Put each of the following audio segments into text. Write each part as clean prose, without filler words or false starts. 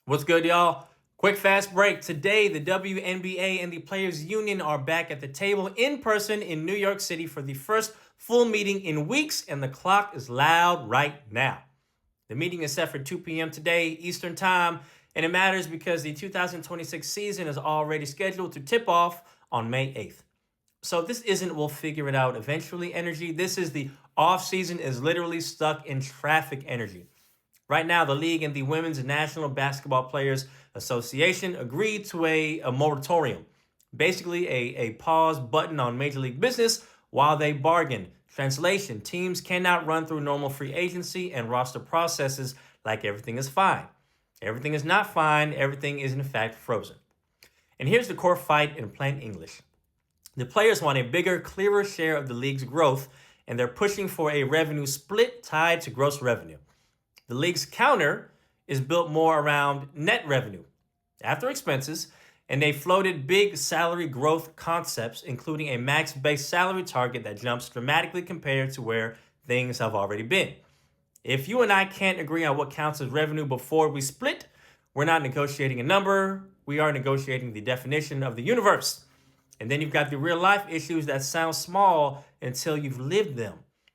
What's good, y'all? Quick, fast break. Today, the WNBA and the Players Union are back at the table in person in New York City for the first full meeting in weeks, and the clock is loud right now. The meeting is set for 2 p.m. today, Eastern Time, and it matters because the 2026 season is already scheduled to tip off on May 8th. So this isn't we'll figure it out eventually energy. This is the off-season is literally stuck in traffic energy. Right now, the league and the Women's National Basketball Players Association agreed to a moratorium, basically a pause button on Major League business while they bargain. Translation, teams cannot run through normal free agency and roster processes like everything is fine. Everything is not fine. Everything is, in fact, frozen. And here's the core fight in plain English. The players want a bigger, clearer share of the league's growth, and they're pushing for a revenue split tied to gross revenue. The league's counter is built more around net revenue after expenses, and they floated big salary growth concepts, including a max base salary target that jumps dramatically compared to where things have already been. If you and I can't agree on what counts as revenue before we split, we're not negotiating a number. We are negotiating the definition of the universe. And then you've got the real life issues that sound small until you've lived them.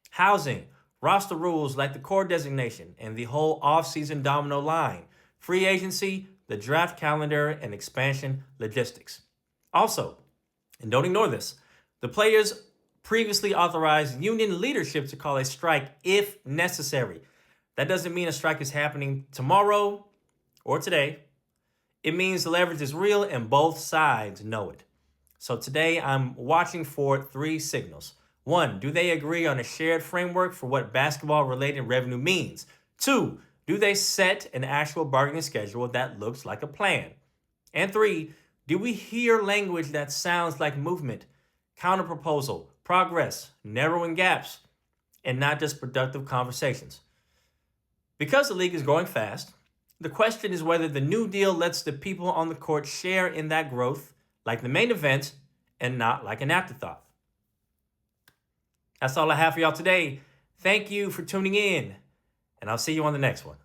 Housing, roster rules like the core designation and the whole off-season domino line, free agency, the draft calendar, and expansion logistics. Also, and don't ignore this, the players previously authorized union leadership to call a strike if necessary. That doesn't mean a strike is happening tomorrow or today. It means the leverage is real and both sides know it. So today I'm watching for 3 signals. 1, do they agree on a shared framework for what basketball-related revenue means? 2, do they set an actual bargaining schedule that looks like a plan? And 3, do we hear language that sounds like movement, counterproposal, progress, narrowing gaps, and not just productive conversations? Because the league is growing fast, the question is whether the new deal lets the people on the court share in that growth like the main event and not like an afterthought. That's all I have for y'all today. Thank you for tuning in, and I'll see you on the next one.